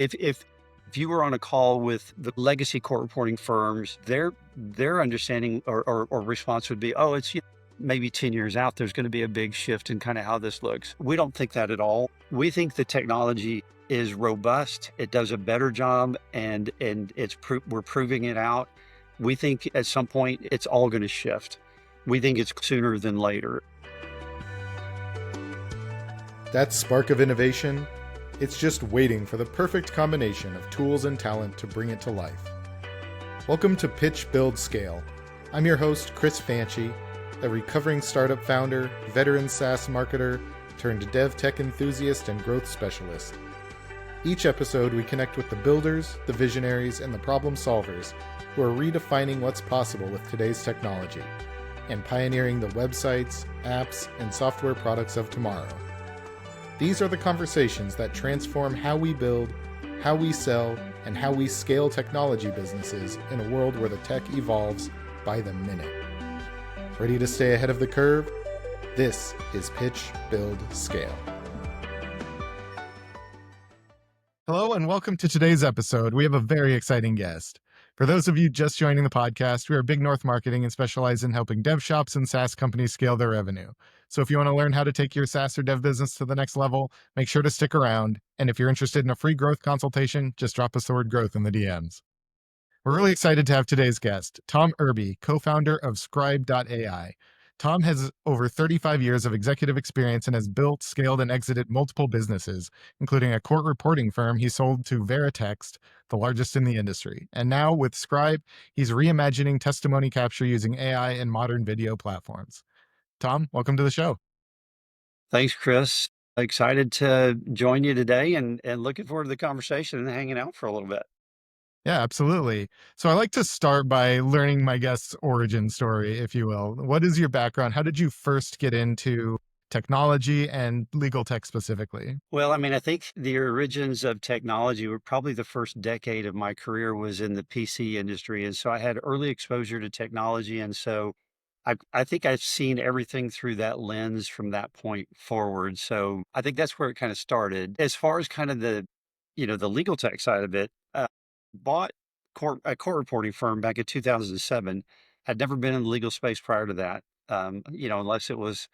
If you were on a call with the legacy court reporting firms, their understanding or response would be, oh, it's maybe 10 years out, there's going to be a big shift in kind of how this looks. We don't think that at all. We think the technology is robust. It does a better job, and we're proving it out. We think at some point it's all going to shift. We think it's sooner than later. That spark of innovation, it's just waiting for the perfect combination of tools and talent to bring it to life. Welcome to Pitch, Build, Scale. I'm your host, Chris Fanchi, a recovering startup founder, veteran SaaS marketer, turned dev tech enthusiast and growth specialist. Each episode, we connect with the builders, the visionaries, and the problem solvers who are redefining what's possible with today's technology and pioneering the websites, apps, and software products of tomorrow. These are the conversations that transform how we build, how we sell, and how we scale technology businesses in a world where the tech evolves by the minute. Ready to stay ahead of the curve? This is Pitch, Build, Scale. Hello and welcome to today's episode. We have a very exciting guest. For those of you just joining the podcast, we are Big North Marketing and specialize in helping dev shops and SaaS companies scale their revenue. So if you want to learn how to take your SaaS or dev business to the next level, make sure to stick around. And if you're interested in a free growth consultation, just drop us the word growth in the DMs. We're really excited to have today's guest, Tom Irby, co-founder of Skribe.ai. Tom has over 35 years of executive experience and has built, scaled, and exited multiple businesses, including a court reporting firm he sold to Veritext, the largest in the industry. And now with Skribe, he's reimagining testimony capture using AI and modern video platforms. Tom, welcome to the show. Thanks, Chris. Excited to join you today and looking forward to the conversation and hanging out for a little bit. Yeah, absolutely. So I like to start by learning my guest's origin story, if you will. What is your background? How did you first get into technology and legal tech specifically? Well, I think the origins of technology were probably the first decade of my career was in the PC industry. And so I had early exposure to technology. And so I think I've seen everything through that lens from that point forward. So I think that's where it kind of started. As far as kind of the legal tech side of it, bought a court reporting firm back in 2007. Had never been in the legal space prior to that, unless it was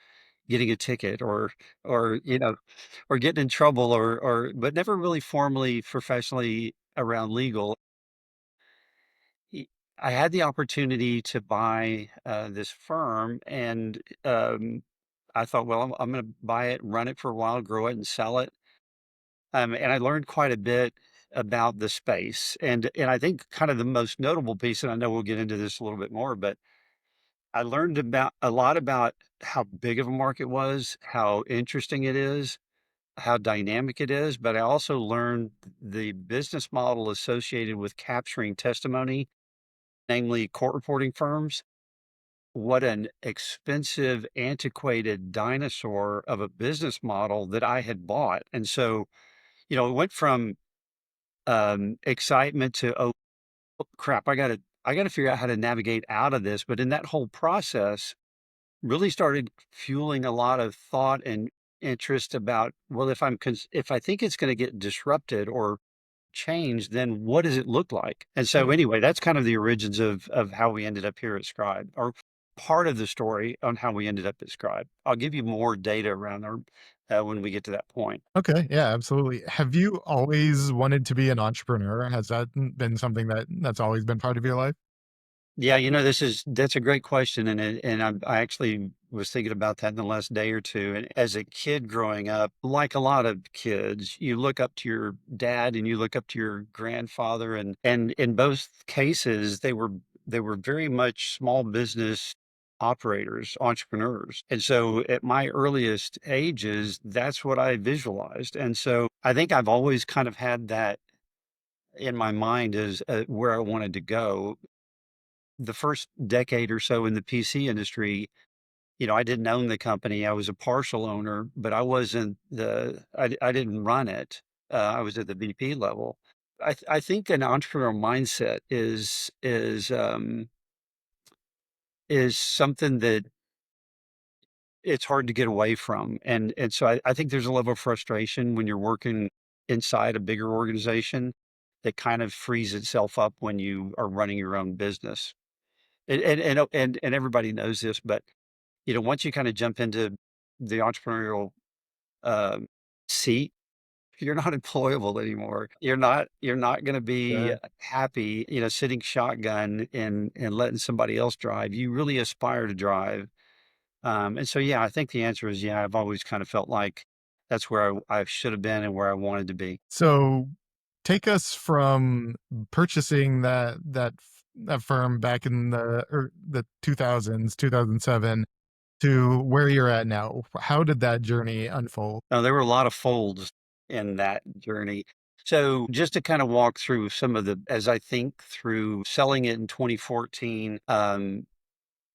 getting a ticket or or getting in trouble but never really formally, professionally around legal. Y- I had the opportunity to buy this firm, and I thought, well, I'm going to buy it, run it for a while, grow it, and sell it. And I learned quite a bit about the space. And I think kind of the most notable piece, and I know we'll get into this a little bit more, but I learned about a lot about how big of a market was, how interesting it is, how dynamic it is. But I also learned the business model associated with capturing testimony, namely court reporting firms. What an expensive, antiquated dinosaur of a business model that I had bought. And so, it went from excitement to, oh crap, I gotta figure out how to navigate out of this. But in that whole process, really started fueling a lot of thought and interest about, well, if I think it's going to get disrupted or changed, then what does it look like? And so anyway, that's kind of the origins of how we ended up here at Scribe, or part of the story on how we ended up at Scribe. I'll give you more data around there when we get to that point. Okay, yeah, absolutely. Have you always wanted to be an entrepreneur? Has that been something that's always been part of your life? Yeah, that's a great question, I actually was thinking about that in the last day or two. And as a kid growing up, like a lot of kids, you look up to your dad and you look up to your grandfather, and in both cases, they were very much small business operators, entrepreneurs. And so at my earliest ages, that's what I visualized. And so I think I've always kind of had that in my mind as where I wanted to go. The first decade or so in the PC industry, I didn't own the company. I was a partial owner, but I didn't run it. I was at the VP level. I think an entrepreneurial mindset is something that it's hard to get away from. And so I think there's a level of frustration when you're working inside a bigger organization that kind of frees itself up when you are running your own business. And everybody knows this, but once you kind of jump into the entrepreneurial um, seat, you're not employable anymore. You're not going to be Sure. happy, sitting shotgun and letting somebody else drive. You really aspire to drive. And so, yeah, I think the answer is yeah. I've always kind of felt like that's where I should have been and where I wanted to be. So take us from purchasing that firm back in the 2000s, 2007 to where you're at now. How did that journey unfold? Now, there were a lot of folds in that journey. So just to kind of walk through some of as I think through selling it in 2014, I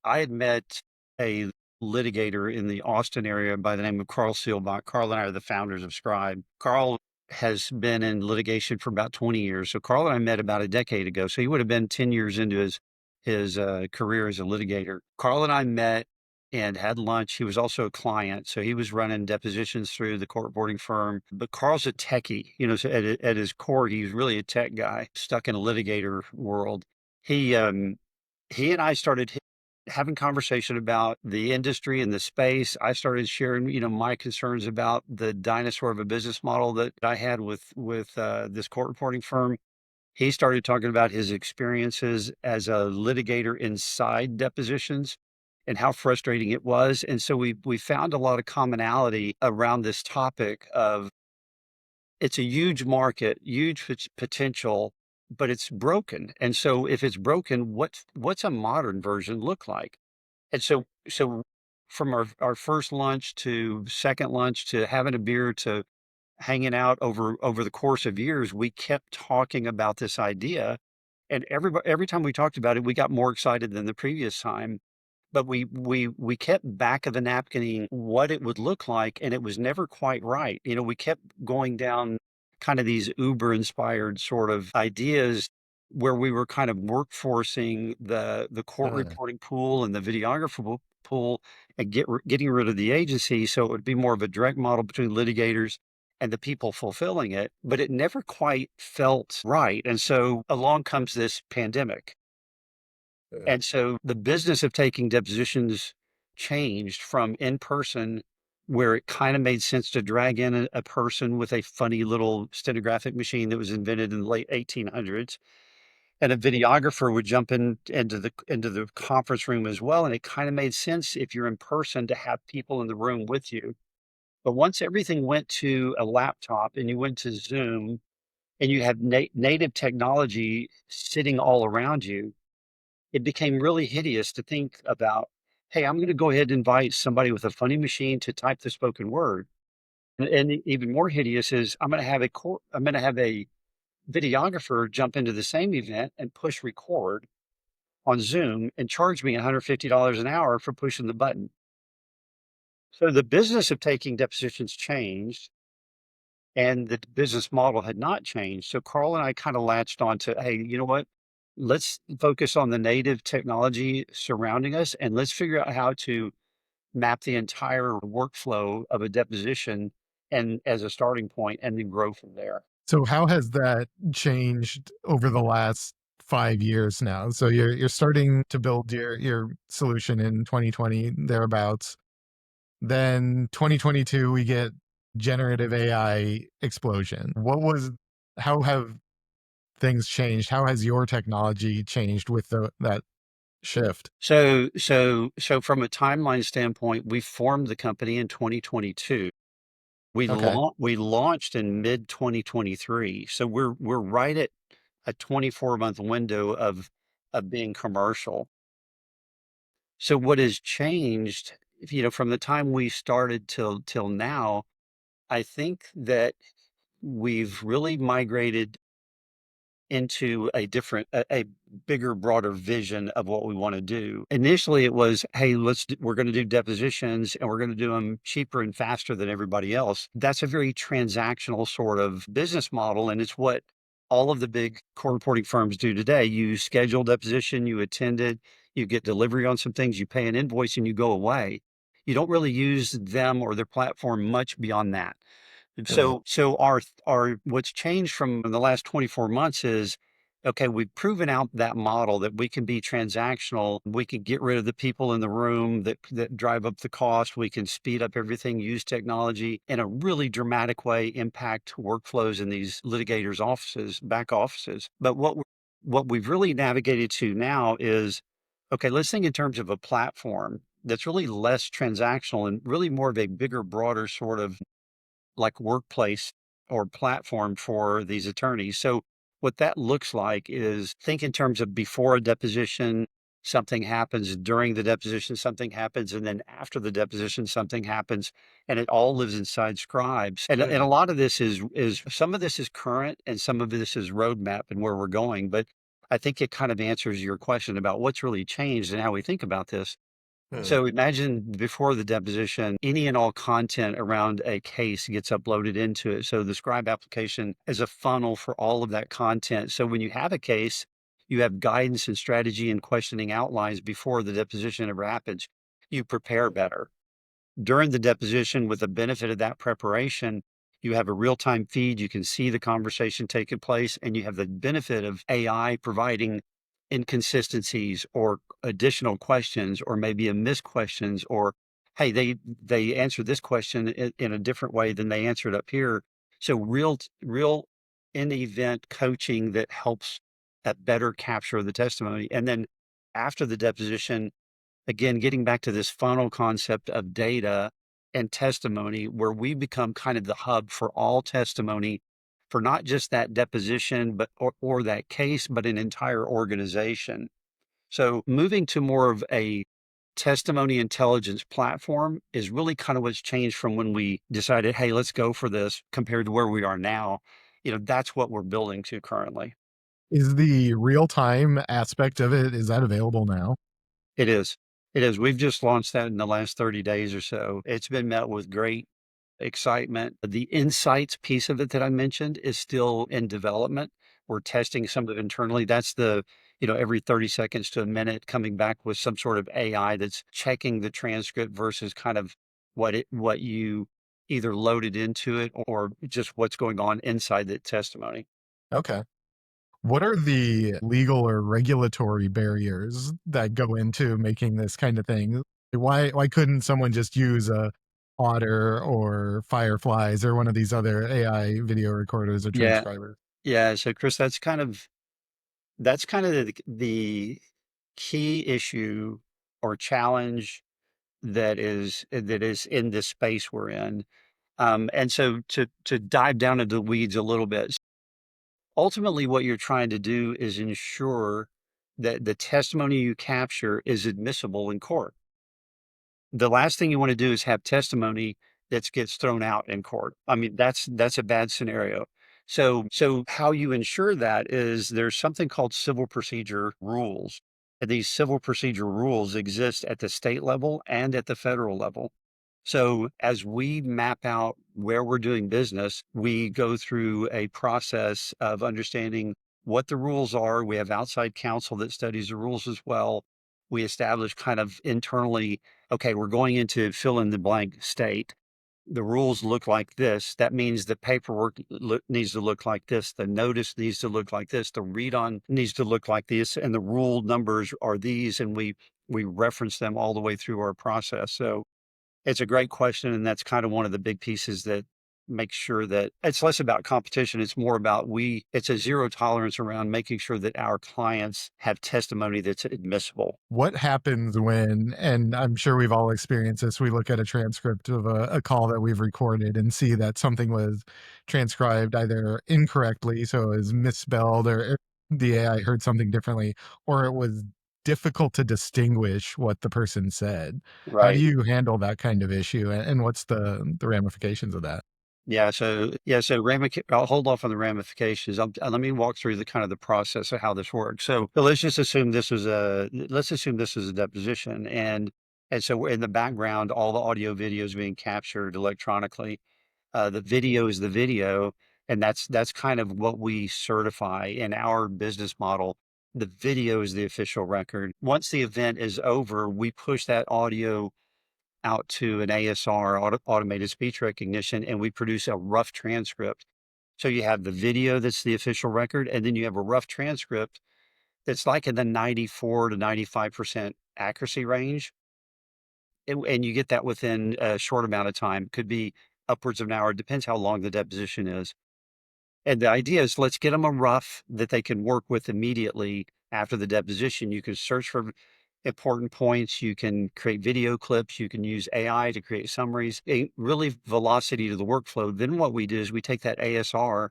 had met a litigator in the Austin area by the name of Carl Seelbach. Carl and I are the founders of Scribe. Carl has been in litigation for about 20 years. So Carl and I met about a decade ago. So he would have been 10 years into his career as a litigator. Carl and I met and had lunch. He was also a client. So he was running depositions through the court reporting firm. But Carl's a techie, so at his core, he's really a tech guy stuck in a litigator world. He, um, he and I started having conversation about the industry and the space. I started sharing, my concerns about the dinosaur of a business model that I had with this court reporting firm. He started talking about his experiences as a litigator inside depositions and how frustrating it was. And so we found a lot of commonality around this topic of it's a huge market, huge potential, but it's broken. And so if it's broken, what's a modern version look like? And so from our first lunch to second lunch to having a beer to hanging out over the course of years, we kept talking about this idea. And every time we talked about it, we got more excited than the previous time. But we kept back of the napkining what it would look like, and it was never quite right. We kept going down kind of these Uber-inspired sort of ideas where we were kind of workforcing the court Uh, reporting pool and the videographer pool and getting rid of the agency, so it would be more of a direct model between litigators and the people fulfilling it, but it never quite felt right. And so along comes this pandemic. uh, And so the business of taking depositions changed from in person, where it kind of made sense to drag in a person with a funny little stenographic machine that was invented in the late 1800s. And a videographer would jump into the conference room as well. And it kind of made sense if you're in person to have people in the room with you. But once everything went to a laptop and you went to Zoom and you have native technology sitting all around you, it became really hideous to think about, hey, I'm going to go ahead and invite somebody with a funny machine to type the spoken word. And even more hideous is I'm going to have a videographer jump into the same event and push record on Zoom and charge me $150 an hour for pushing the button. So the business of taking depositions changed and the business model had not changed. So Carl and I kind of latched on to, hey, you know what? Let's focus on the native technology surrounding us and let's figure out how to map the entire workflow of a deposition and as a starting point and then grow from there. so how has that changed over the last 5 years now? So you're starting to build your solution in 2020 thereabouts. Then 2022 we get generative AI explosion. How have things changed? How has your technology changed with that shift? So from a timeline standpoint, we formed the company in 2022. Okay. We launched in mid 2023. So we're right at a 24-month window of being commercial. So what has changed, from the time we started till now, I think that we've really migrated into a bigger, broader vision of what we want to do. Initially, it was, hey, we're going to do depositions and we're going to do them cheaper and faster than everybody else. That's a very transactional sort of business model, and it's what all of the big court reporting firms do today. You schedule deposition, you attend it, you get delivery on some things, you pay an invoice, and you go away. You don't really use them or their platform much beyond that. Right. So our what's changed from the last 24 months is, okay, we've proven out that model that we can be transactional. We can get rid of the people in the room that drive up the cost. We can speed up everything, use technology in a really dramatic way, impact workflows in these litigators' offices, back offices. But what we've really navigated to now is, okay, let's think in terms of a platform that's really less transactional and really more of a bigger, broader sort of like workplace or platform for these attorneys. So what that looks like is, think in terms of before a deposition, something happens, during the deposition, something happens, and then after the deposition, something happens, and it all lives inside scribes. And a lot of this is some of this is current and some of this is roadmap and where we're going. But I think it kind of answers your question about what's really changed and how we think about this. Hmm. So imagine before the deposition, any and all content around a case gets uploaded into it. So the Scribe application is a funnel for all of that content. So when you have a case, you have guidance and strategy and questioning outlines before the deposition ever happens. You prepare better. During the deposition, with the benefit of that preparation, you have a real-time feed. You can see the conversation taking place, and you have the benefit of AI providing inconsistencies or additional questions, or maybe a missed questions, or hey, they answered this question in a different way than they answered up here. So real in event coaching that helps at better capture the testimony. And then after the deposition, again, getting back to this funnel concept of data and testimony, where we become kind of the hub for all testimony for not just that deposition, but or that case, but an entire organization. So moving to more of a testimony intelligence platform is really kind of what's changed from when we decided, hey, let's go for this compared to where we are now. That's what we're building to currently. Is the real time aspect of it, is that available now? It is. It is. We've just launched that in the last 30 days or so. It's been met with great excitement. The insights piece of it that I mentioned is still in development. We're testing some of it internally. That's every 30 seconds to a minute coming back with some sort of AI that's checking the transcript versus kind of what you either loaded into it or just what's going on inside the testimony. Okay. What are the legal or regulatory barriers that go into making this kind of thing? Why couldn't someone just use a Otter or Fireflies or one of these other AI video recorders or Yeah. transcribers? Yeah. So Chris, that's kind of the key issue or challenge that is in this space we're in. And so to dive down into the weeds a little bit, ultimately what you're trying to do is ensure that the testimony you capture is admissible in court. The last thing you want to do is have testimony that gets thrown out in court. I mean, that's a bad scenario. So how you ensure that is there's something called civil procedure rules. And these civil procedure rules exist at the state level and at the federal level. So as we map out where we're doing business, we go through a process of understanding what the rules are. We have outside counsel that studies the rules as well. We establish kind of internally, okay, we're going into fill in the blank state. The rules look like this. That means the paperwork needs to look like this. The notice needs to look like this. The read on needs to look like this. And the rule numbers are these. And we reference them all the way through our process. So it's a great question, and that's kind of one of the big pieces that makes sure that it's less about competition. It's more about it's a zero tolerance around making sure that our clients have testimony that's admissible. What happens when, and I'm sure we've all experienced this, we look at a transcript of a call that we've recorded and see that something was transcribed either incorrectly, so it was misspelled, or the AI heard something differently, or it was difficult to distinguish what the person said. How do Right. you handle that kind of issue, and what's the ramifications of that? I'll hold off on the ramifications. Let me walk through the kind of the process of how this works. So let's assume this is a deposition, and so in the background, all the audio video is being captured electronically. The video is the video, and that's kind of what we certify in our business model. The video is the official record. Once the event is over, we push that audio out to an ASR, automated speech recognition, and we produce a rough transcript. So you have the video that's the official record, and then you have a rough transcript that's like in the 94 to 95% accuracy range. And you get that within a short amount of time. Could be upwards of an hour. It depends how long the deposition is. And the idea is let's get them a rough that they can work with immediately after the deposition. You can search for important points. You can create video clips. You can use AI to create summaries, really velocity to the workflow. Then what we do is we take that ASR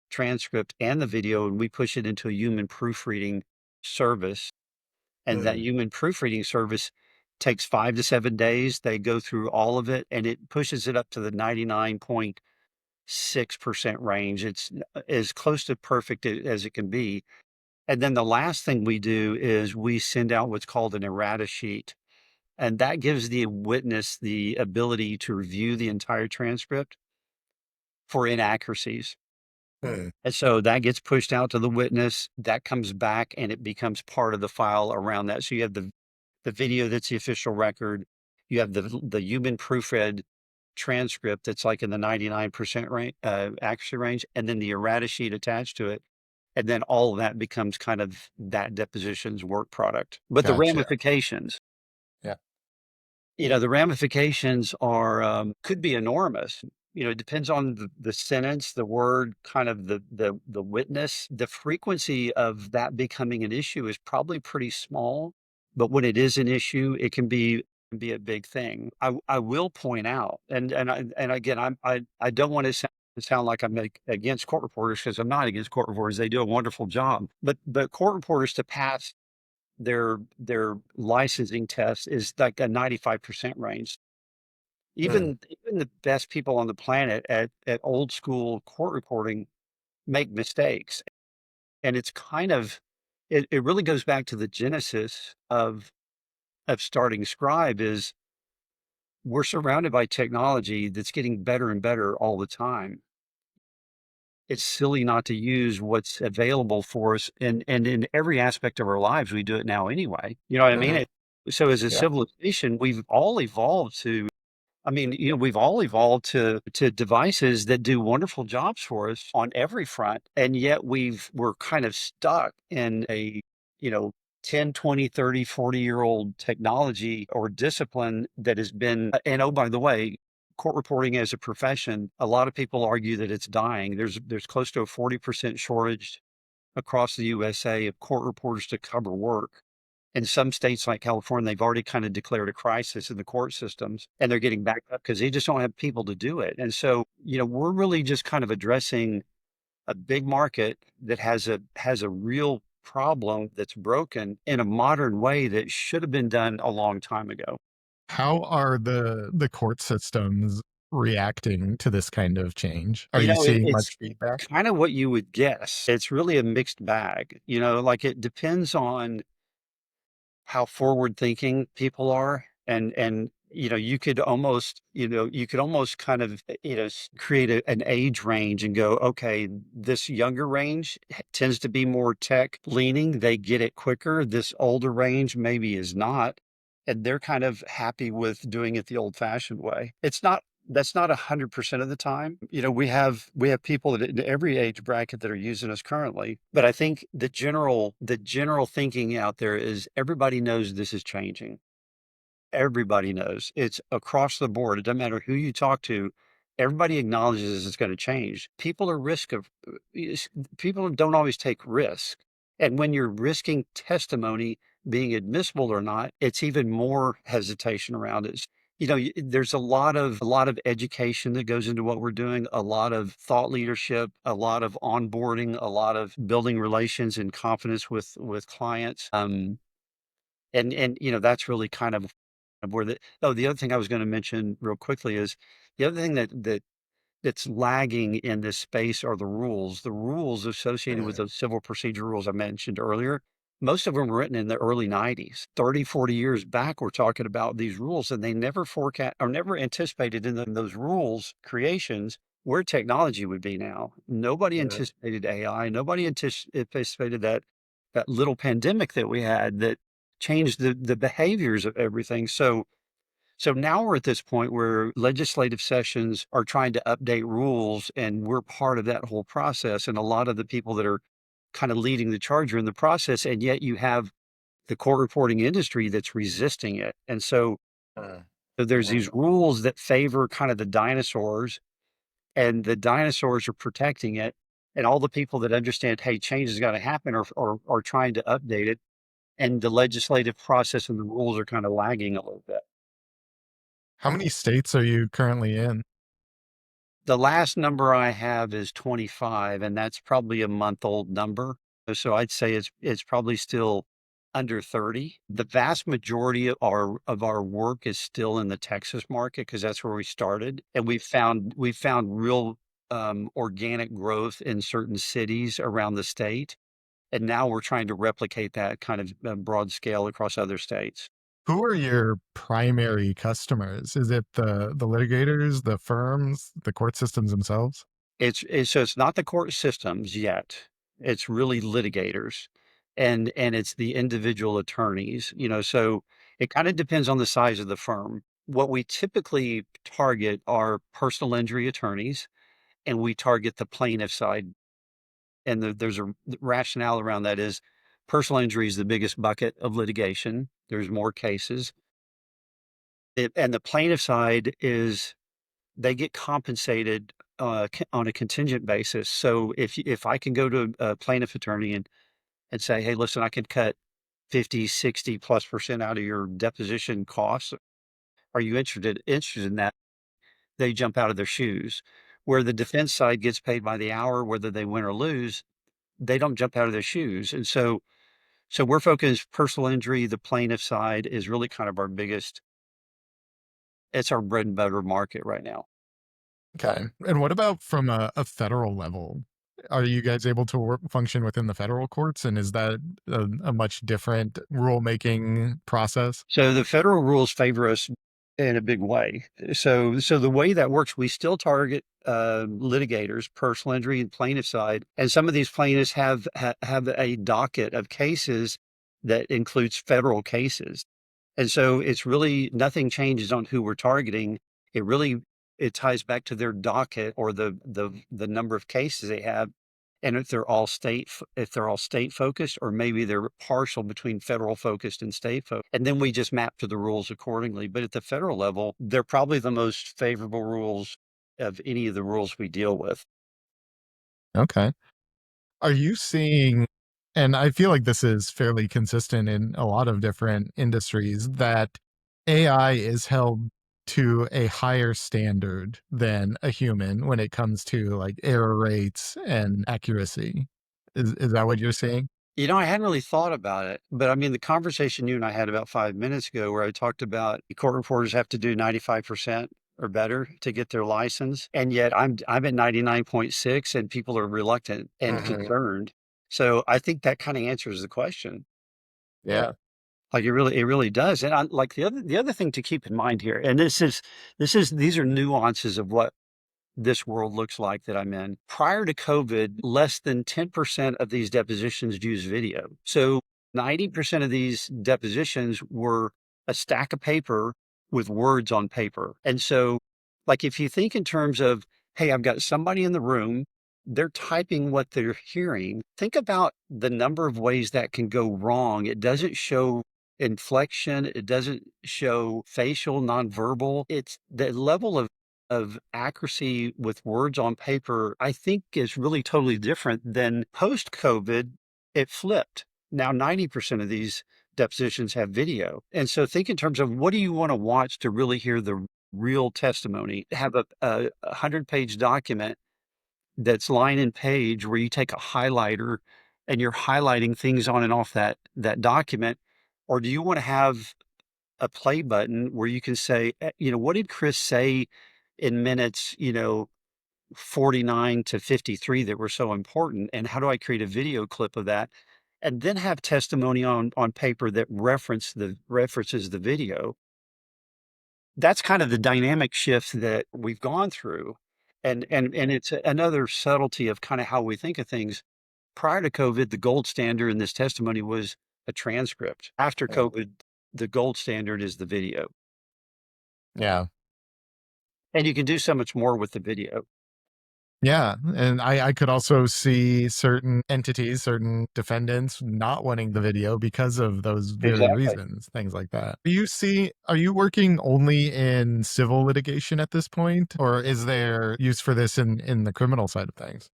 transcript and the video and we push it into a human proofreading service. And that human proofreading service takes 5 to 7 days. They go through all of it and it pushes it up to the 99.6% range. It's as close to perfect as it can be. And then the last thing we do is we send out what's called an errata sheet. And that gives the witness the ability to review the entire transcript for inaccuracies. Hmm. And so that gets pushed out to the witness, that comes back and it becomes part of the file around that. So you have the video that's the official record. You have the human proofread transcript that's like in the 99% range, accuracy range, and then the errata sheet attached to it. And then all of that becomes kind of that deposition's work product. But the Gotcha. ramifications, Yeah. the ramifications are could be enormous. It depends on the sentence, the word, kind of the witness. The frequency of that becoming an issue is probably pretty small, but when it is an issue, it can be a big thing. I will point out, and again, I don't want to sound like I'm against court reporters because I'm not against court reporters. They do a wonderful job, but court reporters to pass their licensing test is like a 95% range. Hmm. Even the best people on the planet at old school court reporting make mistakes. And it's kind of it really goes back to the genesis of starting Scribe is we're surrounded by technology that's getting better and better all the time. It's silly not to use what's available for us, and in every aspect of our lives, we do it now anyway. You know what I mean? Hmm. So as a Yeah. civilization, we've all evolved to we've all evolved to devices that do wonderful jobs for us on every front, and yet we're kind of stuck in a, you know, 10, 20, 30, 40-year-old technology or discipline that has been, and oh, by the way, court reporting as a profession, a lot of people argue that it's dying. There's close to a 40% shortage across the USA of court reporters to cover work. In some states like California, they've already kind of declared a crisis in the court systems and they're getting backed up because they just don't have people to do it. And so, we're really just kind of addressing a big market that has a real problem that's broken in a modern way that should have been done a long time ago. How are the court systems reacting to this kind of change? Are you seeing It's much feedback? kind of what you would guess. It's really a mixed bag, like it depends on how forward thinking people are and you could almost kind of create an age range and go, okay, this younger range tends to be more tech leaning, they get it quicker. This older range maybe is not, and they're kind of happy with doing it the old fashioned way. That's not 100% of the time. We have people that in every age bracket that are using us currently. But I think the general thinking out there is everybody knows this is changing. Everybody knows it's across the board. It doesn't matter who you talk to. Everybody acknowledges it's going to change. People don't always take risk. And when you're risking testimony being admissible or not, it's even more hesitation around it. There's a lot of education that goes into what we're doing, a lot of thought leadership, a lot of onboarding, a lot of building relations and confidence with clients. And that's really kind of where the other thing I was going to mention real quickly is the other thing that's lagging in this space are the rules associated with Mm. those civil procedure rules I mentioned earlier. Most of them were written in the early 90s, 30, 40 years back. We're talking about these rules, and they never forecast or never anticipated in those rules creations where technology would be now. Nobody Mm. anticipated AI. Nobody anticipated that little pandemic that we had that changed the behaviors of everything. So So now we're at this point where legislative sessions are trying to update rules, and we're part of that whole process. And a lot of the people that are kind of leading the charge are in the process, and yet you have the court reporting industry that's resisting it. And so Uh, there's mhm. these rules that favor kind of the dinosaurs, and the dinosaurs are protecting it. And all the people that understand, hey, change has got to happen, are trying to update it. And the legislative process and the rules are kind of lagging a little bit. How many states are you currently in? The last number I have is 25, and that's probably a month-old number. So I'd say it's probably still under 30. The vast majority of our work is still in the Texas market because that's where we started, and we found real organic growth in certain cities around the state, and now we're trying to replicate that kind of broad scale across other states. Who are your primary customers? Is it the litigators, the firms, the court systems themselves? It's not the court systems yet. It's really litigators, and it's the individual attorneys, so it kinda depends on the size of the firm. What we typically target are personal injury attorneys, and we target the plaintiff side, and there's a rationale around that is personal injury is the biggest bucket of litigation. There's more cases. And the plaintiff side is they get compensated, on a contingent basis. So if I can go to a plaintiff attorney and say, "Hey, listen, I can cut 50, 60 plus percent out of your deposition costs. Are you interested in that?" They jump out of their shoes. Where the defense side gets paid by the hour, whether they win or lose, they don't jump out of their shoes. And so we're focused personal injury. The plaintiff side is really kind of our biggest. It's our bread and butter market right now. Okay. And what about from a federal level? Are you guys able to function within the federal courts? And is that a much different rulemaking process? So the federal rules favor us in a big way. So the way that works, we still target litigators, personal injury and plaintiff side, and some of these plaintiffs have a docket of cases that includes federal cases, and so it's really nothing changes on who we're targeting. It ties back to their docket or the number of cases they have, and if they're all state focused, or maybe they're partial between federal focused and state focused, and then we just map to the rules accordingly. But at the federal level, they're probably the most favorable rules of any of the rules we deal with. Okay. Are you seeing, and I feel like this is fairly consistent in a lot of different industries, that AI is held to a higher standard than a human when it comes to like error rates and accuracy? Is that what you're seeing? I hadn't really thought about it, but I mean, the conversation you and I had about 5 minutes ago, where I talked about court reporters have to do 95% or better to get their license. And yet I'm at 99.6 and people are reluctant and Hmm. concerned. So I think that kind of answers the question. Yeah. Like it really does. And like the other thing to keep in mind here, and these are nuances of what this world looks like that I'm in. Prior to COVID, less than 10% of these depositions use video. So 90% of these depositions were a stack of paper with words on paper. And so, like, if you think in terms of, hey, I've got somebody in the room, they're typing what they're hearing, think about the number of ways that can go wrong. It doesn't show inflection, it doesn't show facial, nonverbal. It's the level of accuracy with words on paper, I think is really totally different than post COVID. It flipped. Now 90% of these depositions have video. And so think in terms of what do you want to watch to really hear the real testimony? Have a 100-page document that's line and page where you take a highlighter and you're highlighting things on and off that document, or do you want to have a play button where you can say, what did Chris say in minutes, 49 to 53 that were so important? And how do I create a video clip of that? And then have testimony on paper that references the video. That's kind of the dynamic shift that we've gone through. And it's another subtlety of kind of how we think of things. Prior to COVID, the gold standard in this testimony was a transcript. After Mm. COVID, the gold standard is the video. Yeah. And you can do so much more with the video. Yeah, and I could also see certain entities, certain defendants not wanting the video because of those very Exactly. reasons, things like that. Are you working only in civil litigation at this point, or is there use for this in the criminal side of things?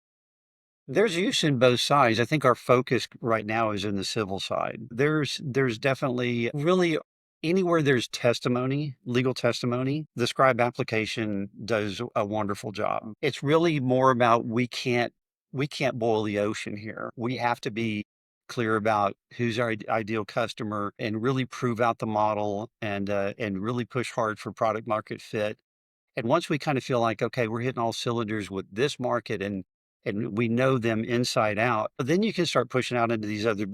There's use in both sides. I think our focus right now is in the civil side. There's definitely really anywhere there's testimony, legal testimony, the Scribe application does a wonderful job. It's really more about we can't boil the ocean here. We have to be clear about who's our ideal customer and really prove out the model and really push hard for product market fit. And once we kind of feel like, okay, we're hitting all cylinders with this market and we know them inside out, then you can start pushing out into these other,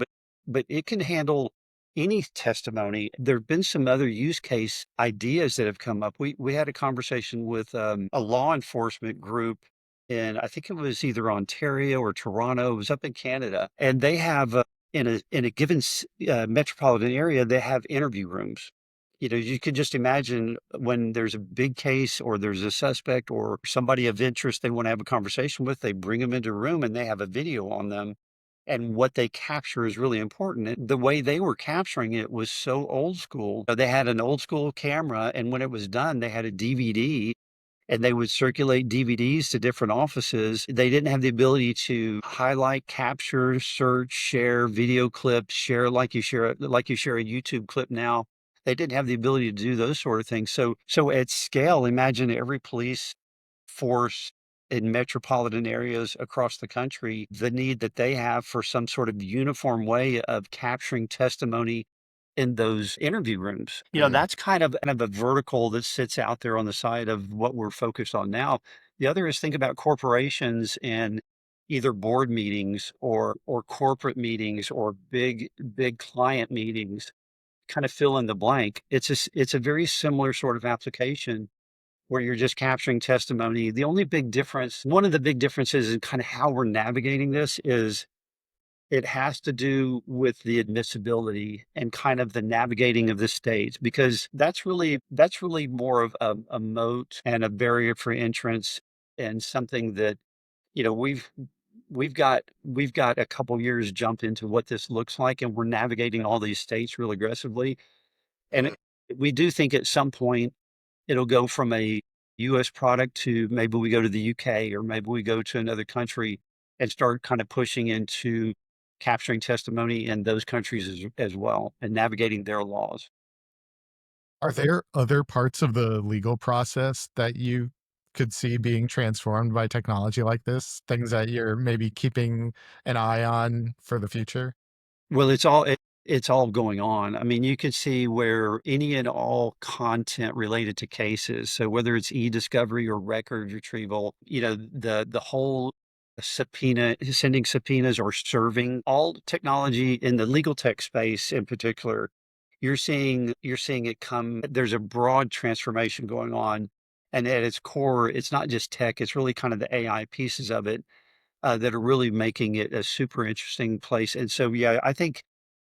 but it can handle any testimony. There have been some other use case ideas that have come up. We had a conversation with a law enforcement group in I think it was either Ontario or Toronto. It was up in Canada, and they have in a given metropolitan area, they have interview rooms. You could just imagine when there's a big case or there's a suspect or somebody of interest they want to have a conversation with, they bring them into a room and they have a video on them. And what they capture is really important. The way they were capturing it was so old school. They had an old school camera, and when it was done, they had a DVD and they would circulate DVDs to different offices. They didn't have the ability to highlight, capture, search, share video clips, share a YouTube clip now. They didn't have the ability to do those sort of things. So at scale, imagine every police force in metropolitan areas across the country, the need that they have for some sort of uniform way of capturing testimony in those interview rooms. That's kind of a vertical that sits out there on the side of what we're focused on now. The other is think about corporations and either board meetings or corporate meetings or big client meetings, kind of fill in the blank. It's a very similar sort of application where you're just capturing testimony. The only big difference, one of the big differences in kind of how we're navigating this is it has to do with the admissibility and kind of the navigating of the states, because that's really more of a moat and a barrier for entrance and something that, you know, we've got a couple years jump into what this looks like, and we're navigating all these states real aggressively. And we do think at some point it'll go from a US product to maybe we go to the UK or maybe we go to another country and start kind of pushing into capturing testimony in those countries as well and navigating their laws. Are there other parts of the legal process that you could see being transformed by technology like this? Things that you're maybe keeping an eye on for the future? Well, it's all going on. I mean, you could see where any and all content related to cases, so whether it's e-discovery or record retrieval, the whole subpoena, sending subpoenas or serving, all technology in the legal tech space in particular, you're seeing it come. There's a broad transformation going on, and at its core, it's not just tech, it's really kind of the AI pieces of it that are really making it a super interesting place. And so, yeah, I think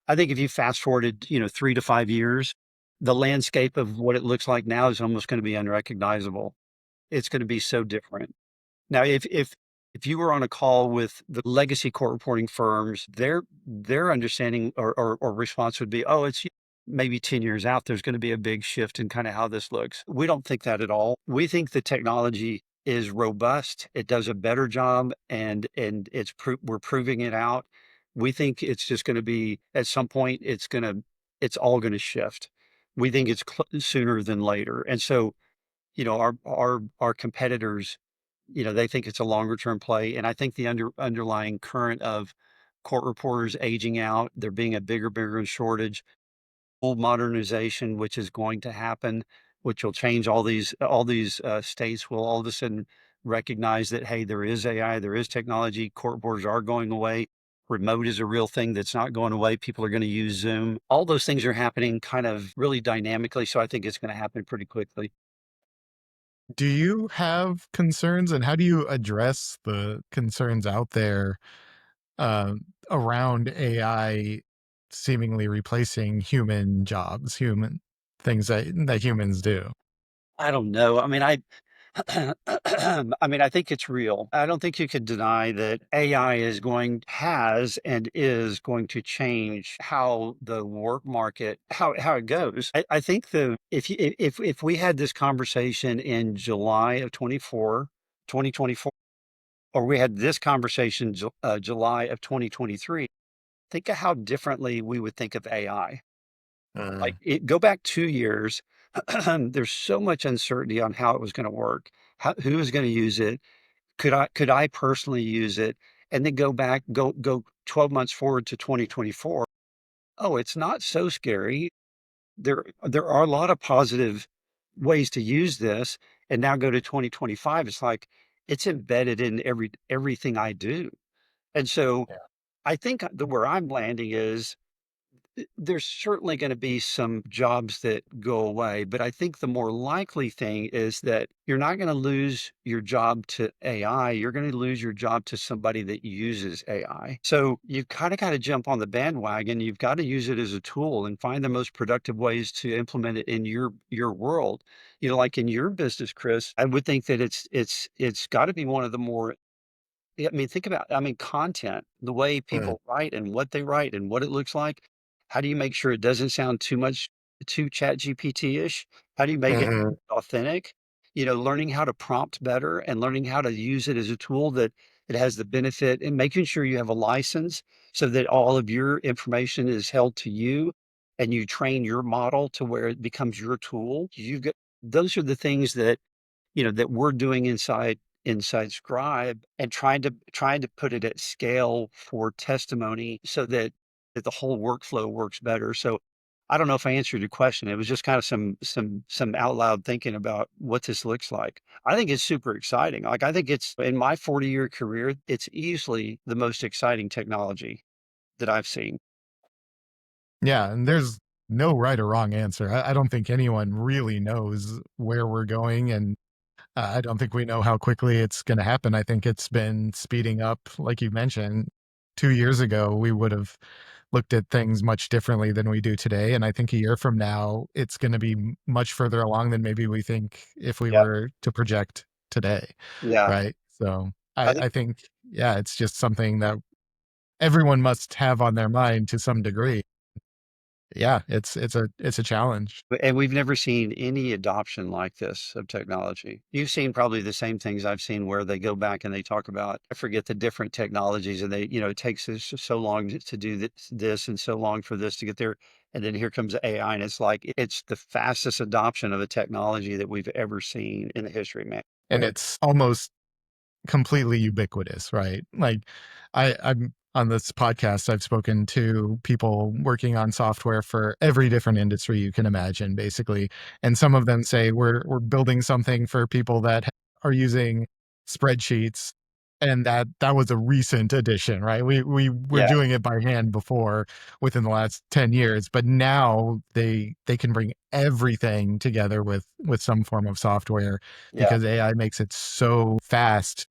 if you fast forwarded, 3 to 5 years, the landscape of what it looks like now is almost gonna be unrecognizable. It's gonna be so different. Now, if you were on a call with the legacy court reporting firms, their understanding or response would be, "Oh, it's maybe 10 years out, there's gonna be a big shift in kinda how this looks." We don't think that at all. We think the technology is robust, it does a better job, and we're proving it out. We think it's just gonna be at some point, it's all gonna shift. We think it's sooner than later, and so, our competitors, they think it's a longer term play. And I think the underlying current of court reporters aging out, there being a bigger shortage, full modernization, which is going to happen, which will change all these states will all of a sudden recognize that, hey, there is AI, there is technology, court reporters are going away. Remote is a real thing that's not going away. People are going to use Zoom. All those things are happening kind of really dynamically. So I think it's going to happen pretty quickly. Do you have concerns, and how do you address the concerns out there around AI seemingly replacing human jobs, human things that humans do? I don't know. I mean, I mean, I think it's real. I don't think you could deny that AI has and is going to change how the work market, how it goes. I think if we had this conversation in July of 2024, or we had this conversation July of 2023, think of how differently we would think of AI. Like, go back 2 years, there's so much uncertainty on how it was gonna work, who is gonna use it, could I personally use it? And then go 12 months forward to 2024. Oh, it's not so scary. There are a lot of positive ways to use this, and now go to 2025, it's like, it's embedded in everything I do. And so, Yeah. I think the where I'm landing is there's certainly going to be some jobs that go away, but I think the more likely thing is that you're not going to lose your job to AI. You're going to lose your job to somebody that uses AI. So you kind of got to jump on the bandwagon. You've got to use it as a tool and find the most productive ways to implement it in your world. Like in your business, Chris, I would think that it's got to be one of the more, yeah, I mean, think about, I mean, content, the way Mm. people write and what they write and what it looks like. How do you make sure it doesn't sound too chat GPT-ish? How do you make it Hmm. authentic? Learning how to prompt better and learning how to use it as a tool that it has the benefit, and making sure you have a license so that all of your information is held to you and you train your model to where it becomes your tool. Those are the things that we're doing inside Scribe, and trying to put it at scale for testimony so that the whole workflow works better. So I don't know if I answered your question. It was just kind of some out loud thinking about what this looks like. I think it's super exciting. Like, I think it's in my 40-year career, it's easily the most exciting technology that I've seen. Yeah, and there's no right or wrong answer. I don't think anyone really knows where we're going, and I don't think we know how quickly it's going to happen. I think it's been speeding up, like you mentioned. 2 years ago, we would have looked at things much differently than we do today, and I think a year from now, it's going to be much further along than maybe we think if we Yeah. were to project today, Yeah. right? So I I think think, yeah, it's just something that everyone must have on their mind to some degree. Yeah, it's a challenge. And we've never seen any adoption like this of technology. You've seen probably the same things I've seen, where they go back and they talk about, I forget the different technologies, and it takes us so long to do this and so long for this to get there. And then here comes AI, and it's like it's the fastest adoption of a technology that we've ever seen in the history, man. And it's almost completely ubiquitous, right? Like I'm on this podcast, I've spoken to people working on software for every different industry you can imagine, basically. And some of them say we're building something for people that are using spreadsheets. And that was a recent addition, right? We were Yeah, doing it by hand before within the last 10 years, but now they can bring everything together with some form of software yeah, because AI makes it so fast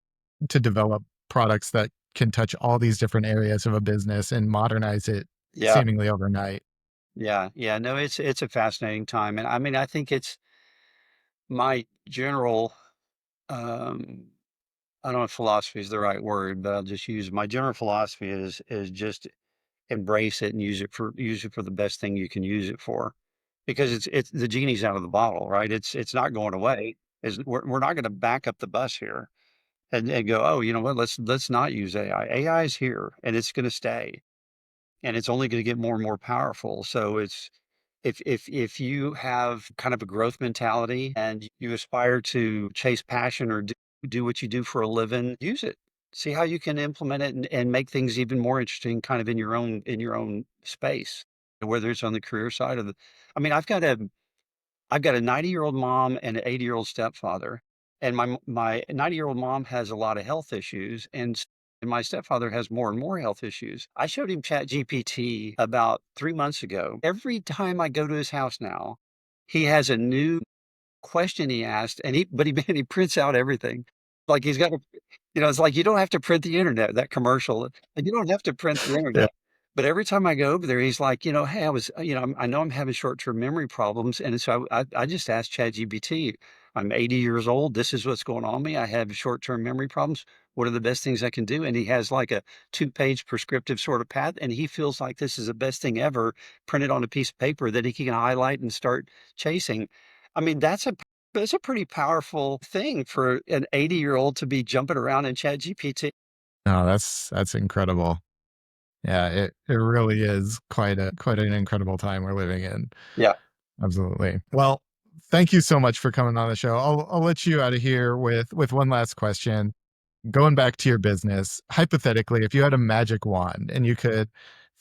to develop products that can touch all these different areas of a business and modernize it yeah, seemingly overnight. yeah, yeah. No, it's a fascinating time, and I mean, I think it's my general. Um, I don't know if philosophy is the right word, but I'll just use my general philosophy is just embrace it and use it for the best thing you can use it for, because it's the genie's out of the bottle, right? It's not going away. We're not going to back up the bus here and go, oh, you know what? Let's not use AI. AI is here and it's going to stay, and it's only going to get more and more powerful. So it's if you have kind of a growth mentality and you aspire to chase passion or do what you do for a living, use it. See how you can implement it and make things even more interesting, kind of in your own space, whether it's on the career side of the. I mean, I've got a 90-year-old mom and an 80-year-old stepfather, and my 90-year-old mom has a lot of health issues, and my stepfather has more and more health issues. I showed him ChatGPT about 3 months ago. Every time I go to his house now, he has a new question he asked, and man, he prints out everything. Like, he's got a, it's like, you don't have to print the internet, that commercial. Like, you don't have to print the Yeah. internet. But every time I go over there, he's like, hey, I know I'm having short-term memory problems. And so I just asked ChatGPT, I'm 80 years old. This is what's going on with me. I have short-term memory problems. What are the best things I can do? And he has like a 2-page prescriptive sort of path. And he feels like this is the best thing ever printed on a piece of paper that he can highlight and start chasing. I mean, that's a pretty powerful thing for an 80-year-old to be jumping around in ChatGPT. No, that's incredible. Yeah, it really is quite an incredible time we're living in. Yeah. Absolutely. Well, thank you so much for coming on the show. I'll let you out of here with one last question. Going back to your business, hypothetically, if you had a magic wand and you could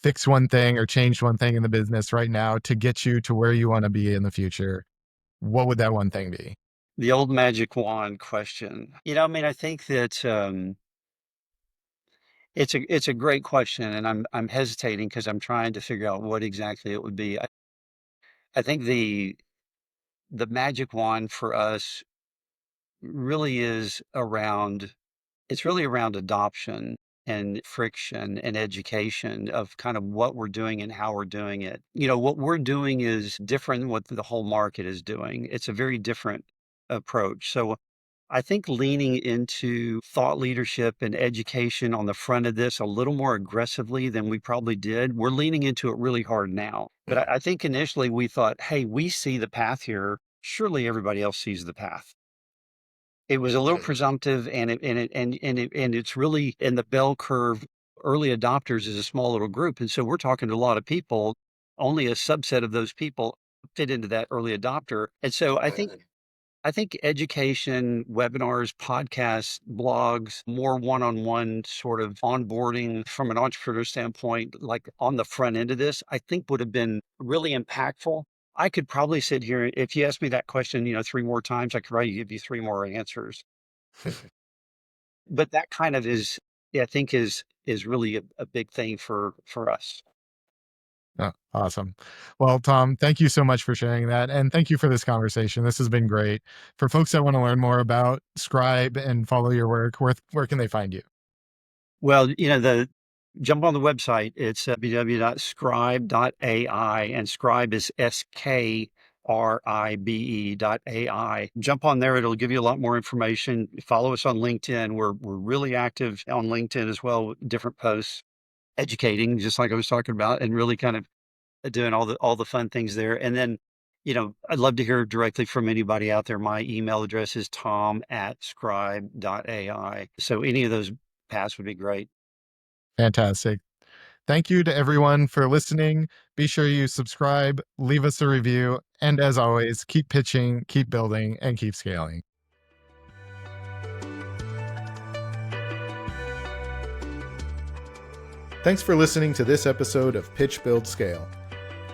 fix one thing or change one thing in the business right now to get you to where you want to be in the future, what would that one thing be? The old magic wand question. I mean, I think that it's a great question, and I'm hesitating because I'm trying to figure out what exactly it would be. I think the magic wand for us really is around it's really around adoption and friction and education of kind of what we're doing and how we're doing it. What we're doing is different than what the whole market is doing. It's a very different approach. So I think leaning into thought leadership and education on the front of this a little more aggressively than we probably did. We're leaning into it really hard now. But I think initially we thought, hey, we see the path here. Surely everybody else sees the path. It was a little presumptive, and it's really in the bell curve. Early adopters is a small little group, and so we're talking to a lot of people. Only a subset of those people fit into that early adopter, and so I think education, webinars, podcasts, blogs, more one-on-one sort of onboarding from an entrepreneur standpoint, like on the front end of this, I think would have been really impactful. I could probably sit here, if you ask me that question, 3 more times, I could probably give you 3 more answers. But that kind of is, yeah, I think is really a big thing for us. Oh, awesome. Well, Tom, thank you so much for sharing that. And thank you for this conversation. This has been great. For folks that want to learn more about Scribe and follow your work, where can they find you? Well, the jump on the website. It's www.scribe.ai, and Scribe is SKRIBE.ai. Jump on there. It'll give you a lot more information. Follow us on LinkedIn. We're really active on LinkedIn as well, different posts, educating, just like I was talking about, and really kind of doing all the fun things there. And then, I'd love to hear directly from anybody out there. My email address is tom@scribe.ai. So any of those paths would be great. Fantastic. Thank you to everyone for listening. Be sure you subscribe, leave us a review, and as always, keep pitching, keep building, and keep scaling. Thanks for listening to this episode of Pitch, Build, Scale.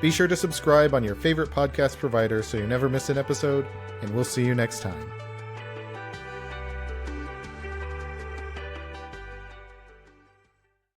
Be sure to subscribe on your favorite podcast provider so you never miss an episode, and we'll see you next time.